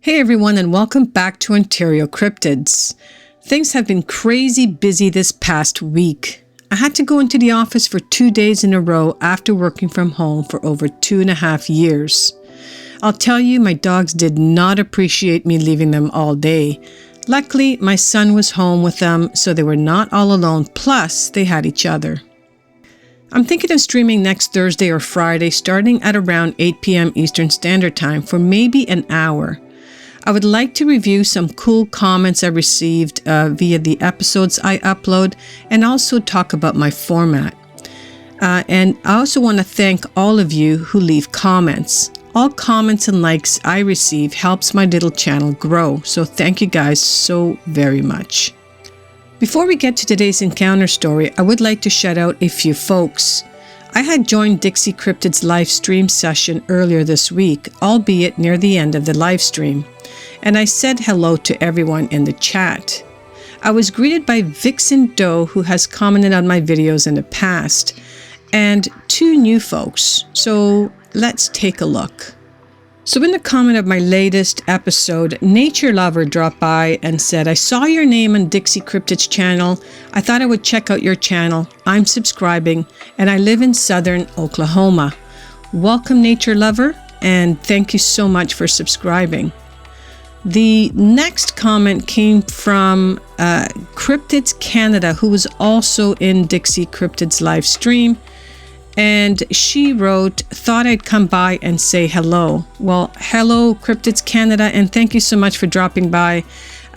Hey everyone, and welcome back to OntarioCyrptids. Things have been crazy busy this past week. I had to go into the office for 2 days in a row after working from home for over 2.5 years. I'll tell you, my dogs did not appreciate me leaving them all day. Luckily, my son was home with them, so they were not all alone, plus they had each other. I'm thinking of streaming next Thursday or Friday, starting at around 8 p.m. Eastern Standard Time for maybe an hour. I would like to review some cool comments I received via the episodes I upload, and also talk about my format. And I also want to thank all of you who leave comments. All comments and likes I receive helps my little channel grow, so thank you guys so very much. Before we get to today's encounter story, I would like to shout out a few folks. I had joined Dixie Cryptids live stream session earlier this week, albeit near the end of the live stream, and I said hello to everyone in the chat. I was greeted by Vixen Doe, who has commented on my videos in the past, and 2 new folks, so let's take a look. So in the comment of my latest episode, Nature Lover dropped by and said, I saw your name on Dixie Cryptids channel. I thought I would check out your channel. I'm subscribing and I live in southern Oklahoma. Welcome, Nature Lover, and thank you so much for subscribing. The next comment came from Cryptids Canada, who was also in Dixie Cryptids live stream. And she wrote, thought I'd come by and say hello. Well, hello, Cryptids Canada, and thank you so much for dropping by.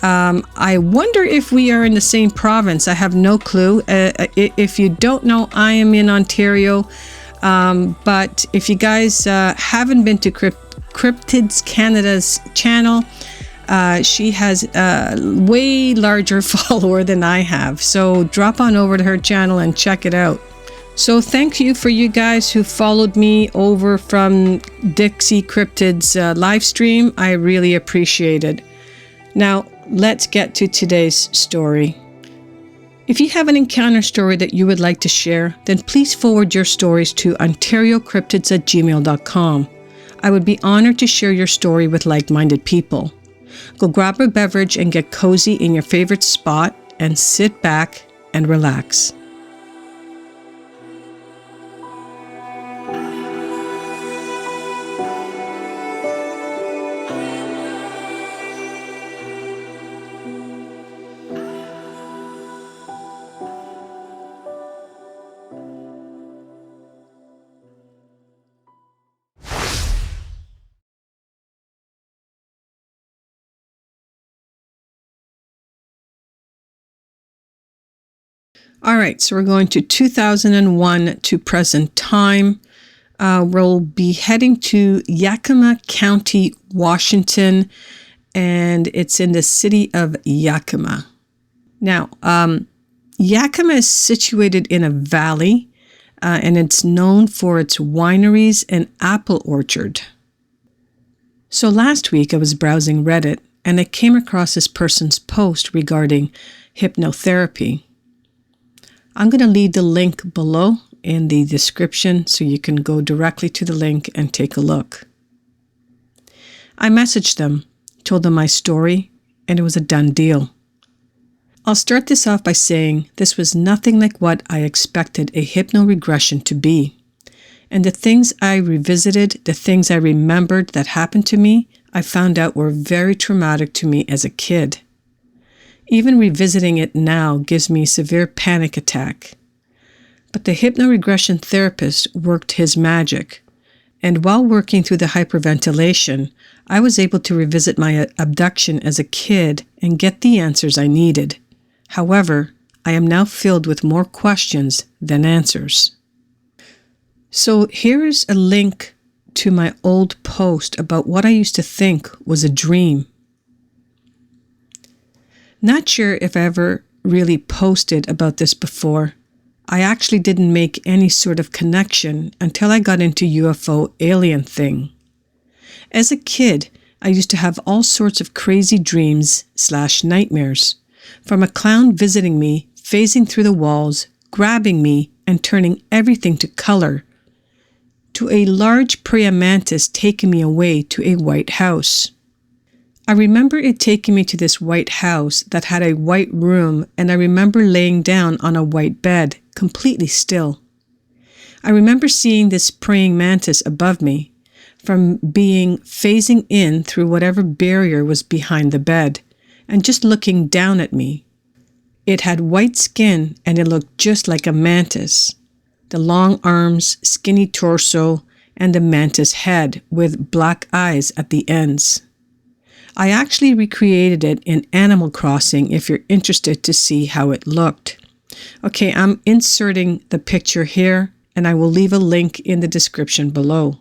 I wonder if we are in the same province. I have no clue. If you don't know, I am in Ontario. But if you guys haven't been to Cryptids Canada's channel, she has a way larger follower than I have. So drop on over to her channel and check it out. So thank you for you guys who followed me over from Dixie Cryptids live stream. I really appreciate it. Now, let's get to today's story. If you have an encounter story that you would like to share, then please forward your stories to OntarioCyrptids@gmail.com. I would be honored to share your story with like-minded people. Go grab a beverage and get cozy in your favorite spot and sit back and relax. All right, so we're going to 2001 to present time. We'll be heading to Yakima County, Washington, and it's in the city of Yakima. Now, Yakima is situated in a valley, and it's known for its wineries and apple orchard. So last week I was browsing Reddit, and I came across this person's post regarding hypnotherapy. I'm going to leave the link below in the description so you can go directly to the link and take a look. I messaged them, told them my story, and it was a done deal. I'll start this off by saying this was nothing like what I expected a hypno-regression to be. And the things I revisited, the things I remembered that happened to me, I found out were very traumatic to me as a kid. Even revisiting it now gives me a severe panic attack. But the hypnoregression therapist worked his magic, and while working through the hyperventilation, I was able to revisit my abduction as a kid and get the answers I needed. However, I am now filled with more questions than answers. So here is a link to my old post about what I used to think was a dream. Not sure if I ever really posted about this before. I actually didn't make any sort of connection until I got into UFO alien thing. As a kid, I used to have all sorts of crazy dreams/nightmares, from a clown visiting me, phasing through the walls, grabbing me, and turning everything to color, to a large praying mantis taking me away to a white house. I remember it taking me to this white house that had a white room, and I remember laying down on a white bed, completely still. I remember seeing this praying mantis above me, from being phasing in through whatever barrier was behind the bed, and just looking down at me. It had white skin, and it looked just like a mantis. The long arms, skinny torso, and the mantis head with black eyes at the ends. I actually recreated it in Animal Crossing if you're interested to see how it looked. Okay, I'm inserting the picture here, and I will leave a link in the description below.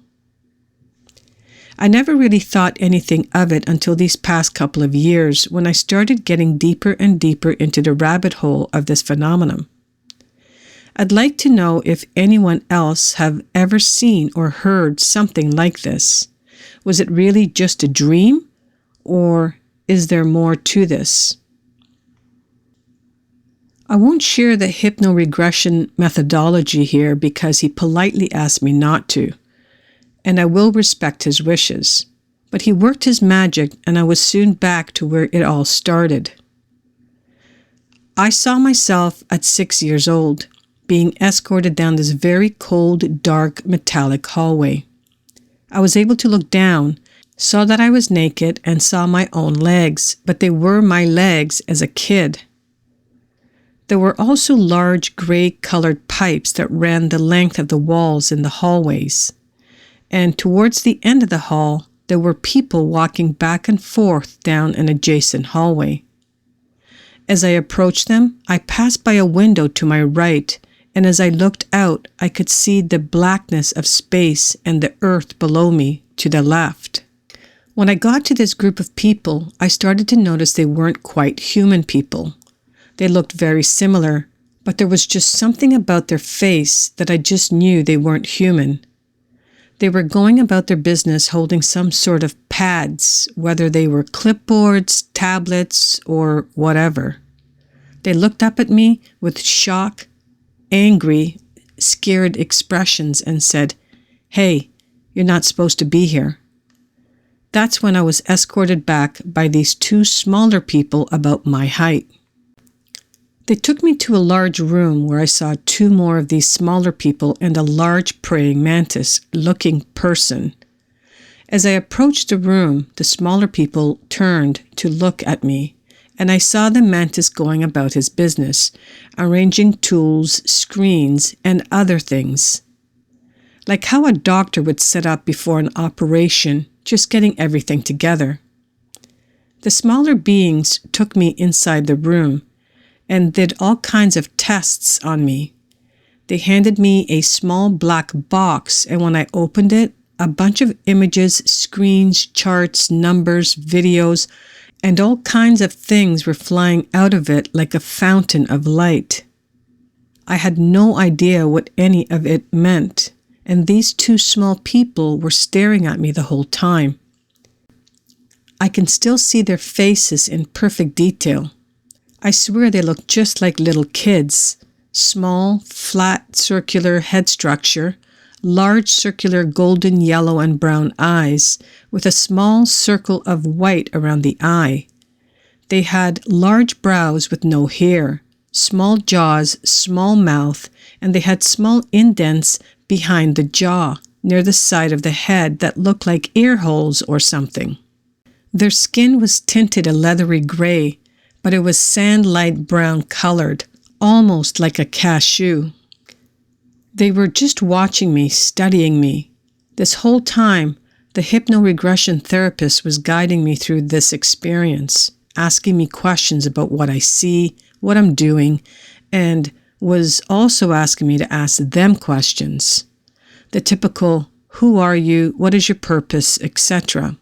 I never really thought anything of it until these past couple of years when I started getting deeper and deeper into the rabbit hole of this phenomenon. I'd like to know if anyone else have ever seen or heard something like this. Was it really just a dream? Or is there more to this? I won't share the hypnoregression methodology here because he politely asked me not to, and I will respect his wishes. But he worked his magic, and I was soon back to where it all started. I saw myself at 6 years old, being escorted down this very cold, dark, metallic hallway. I was able to look down, saw that I was naked, and saw my own legs, but they were my legs as a kid. There were also large gray-colored pipes that ran the length of the walls in the hallways. And towards the end of the hall, there were people walking back and forth down an adjacent hallway. As I approached them, I passed by a window to my right, and as I looked out, I could see the blackness of space and the earth below me to the left. When I got to this group of people, I started to notice they weren't quite human people. They looked very similar, but there was just something about their face that I just knew they weren't human. They were going about their business holding some sort of pads, whether they were clipboards, tablets, or whatever. They looked up at me with shock, angry, scared expressions and said, "Hey, you're not supposed to be here." That's when I was escorted back by these two smaller people about my height. They took me to a large room where I saw two more of these smaller people and a large praying mantis-looking person. As I approached the room, the smaller people turned to look at me, and I saw the mantis going about his business, arranging tools, screens, and other things. Like how a doctor would set up before an operation, just getting everything together. The smaller beings took me inside the room and did all kinds of tests on me. They handed me a small black box, and when I opened it, a bunch of images, screens, charts, numbers, videos, and all kinds of things were flying out of it like a fountain of light. I had no idea what any of it meant, and these two small people were staring at me the whole time. I can still see their faces in perfect detail. I swear they look just like little kids. Small, flat, circular head structure, large circular golden yellow and brown eyes, with a small circle of white around the eye. They had large brows with no hair, small jaws, small mouth, and they had small indents behind the jaw, near the side of the head that looked like ear holes or something. Their skin was tinted a leathery gray, but it was sand-light brown colored, almost like a cashew. They were just watching me, studying me. This whole time, the hypnoregression therapist was guiding me through this experience, asking me questions about what I see, what I'm doing, and was also asking me to ask them questions. The typical, who are you, what is your purpose, etc.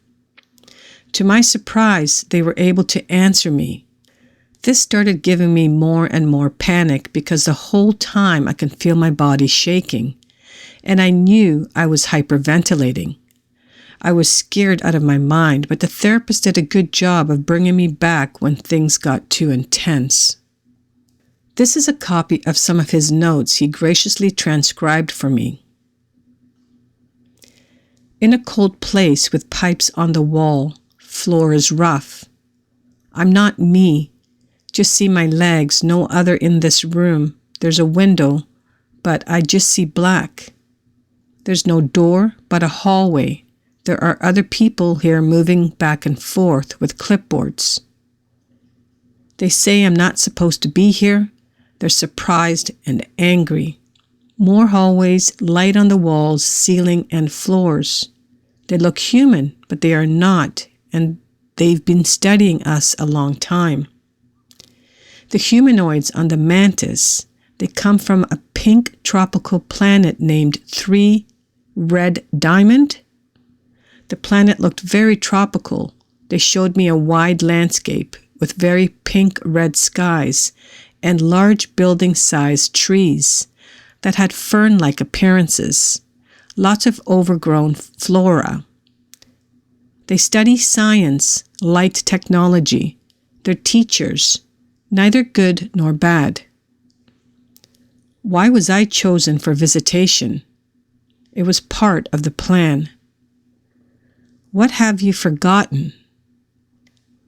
To my surprise, they were able to answer me. This started giving me more and more panic because the whole time I can feel my body shaking, and I knew I was hyperventilating. I was scared out of my mind, but the therapist did a good job of bringing me back when things got too intense. This is a copy of some of his notes he graciously transcribed for me. In a cold place with pipes on the wall, floor is rough. I'm not me. Just see my legs, no other in this room. There's a window, but I just see black. There's no door, but a hallway. There are other people here moving back and forth with clipboards. They say I'm not supposed to be here. They're surprised and angry. More hallways, light on the walls, ceiling, and floors. They look human, but they are not, and they've been studying us a long time. The humanoids on the mantis, they come from a pink tropical planet named 3 Red Diamond. The planet looked very tropical. They showed me a wide landscape with very pink-red skies and large building-sized trees that had fern-like appearances, lots of overgrown flora. They study science, light technology. They're teachers, neither good nor bad. Why was I chosen for visitation? It was part of the plan. What have you forgotten?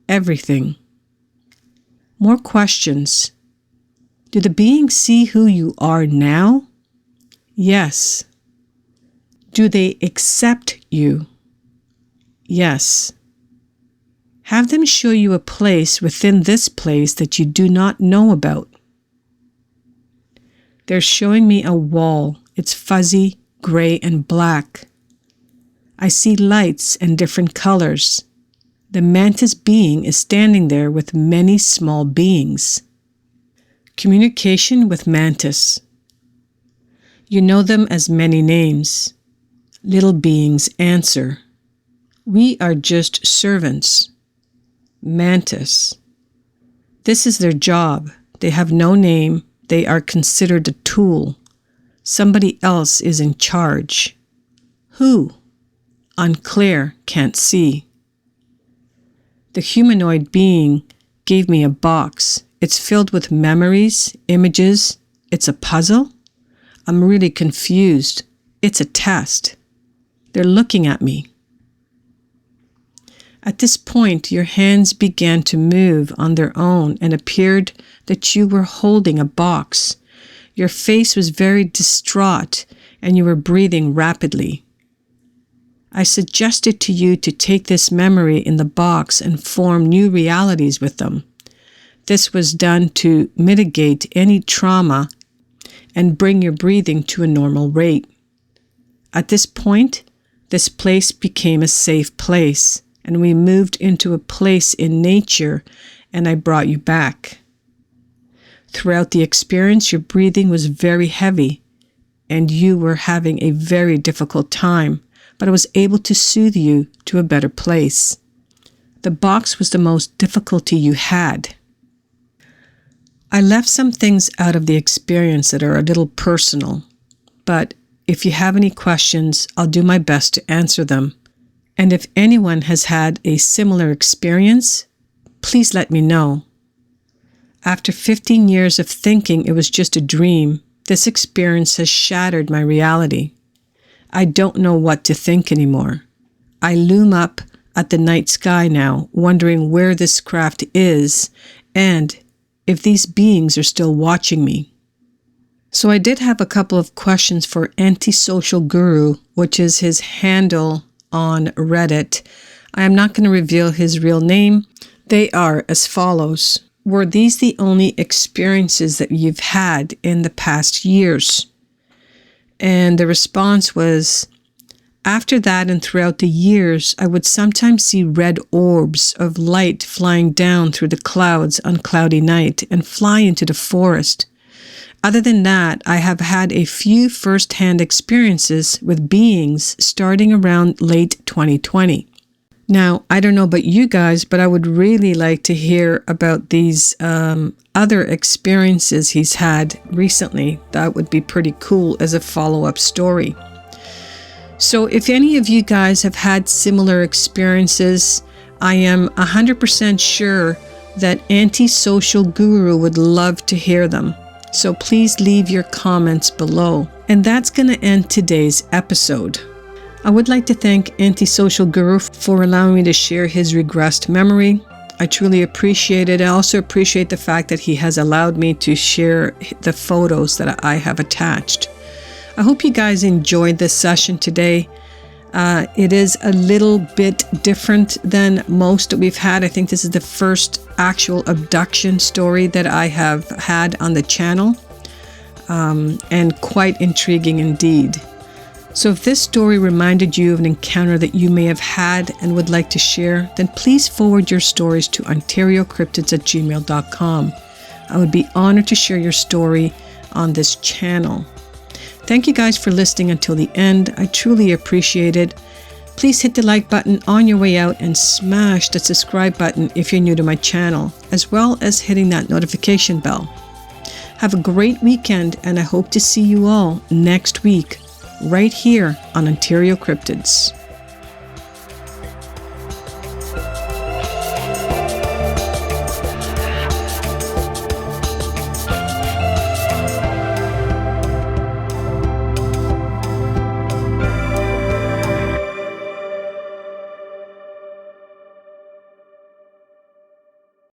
Everything. More questions. Do the beings see who you are now? Yes. Do they accept you? Yes. Have them show you a place within this place that you do not know about. They're showing me a wall. It's fuzzy, gray, and black. I see lights and different colors. The mantis being is standing there with many small beings. Communication with mantis. You know them as many names. Little beings answer. We are just servants. Mantis. This is their job. They have no name. They are considered a tool. Somebody else is in charge. Who? Unclear, can't see. The humanoid being gave me a box. It's filled with memories, images. It's a puzzle? I'm really confused. It's a test. They're looking at me. At this point, your hands began to move on their own and appeared that you were holding a box. Your face was very distraught and you were breathing rapidly. I suggested to you to take this memory in the box and form new realities with them. This was done to mitigate any trauma and bring your breathing to a normal rate. At this point, this place became a safe place, and we moved into a place in nature, and I brought you back. Throughout the experience, your breathing was very heavy, and you were having a very difficult time, but I was able to soothe you to a better place. The box was the most difficulty you had. I left some things out of the experience that are a little personal, but if you have any questions, I'll do my best to answer them. And if anyone has had a similar experience, please let me know. After 15 years of thinking it was just a dream, this experience has shattered my reality. I don't know what to think anymore. I loom up at the night sky now, wondering where this craft is and if these beings are still watching me. So I did have a couple of questions for Antisocial Guru, which is his handle on Reddit. I am not going to reveal his real name. They are as follows. Were these the only experiences that you've had in the past years? And the response was, after that and throughout the years, I would sometimes see red orbs of light flying down through the clouds on cloudy night and fly into the forest. Other than that, I have had a few first-hand experiences with beings starting around late 2020. Now, I don't know about you guys, but I would really like to hear about these other experiences he's had recently. That would be pretty cool as a follow-up story. So if any of you guys have had similar experiences, I am 100% sure that Antisocial Guru would love to hear them. So please leave your comments below. And that's going to end today's episode. I would like to thank Antisocial Guru for allowing me to share his regressed memory. I truly appreciate it. I also appreciate the fact that he has allowed me to share the photos that I have attached. I hope you guys enjoyed this session today. It is a little bit different than most that we've had. I think this is the first actual abduction story that I have had on the channel, and quite intriguing indeed. So if this story reminded you of an encounter that you may have had and would like to share, then please forward your stories to OntarioCyrptids@gmail.com. I would be honored to share your story on this channel. Thank you guys for listening until the end. I truly appreciate it. Please hit the like button on your way out and smash the subscribe button if you're new to my channel, as well as hitting that notification bell. Have a great weekend, and I hope to see you all next week, right here on OntarioCyrptids.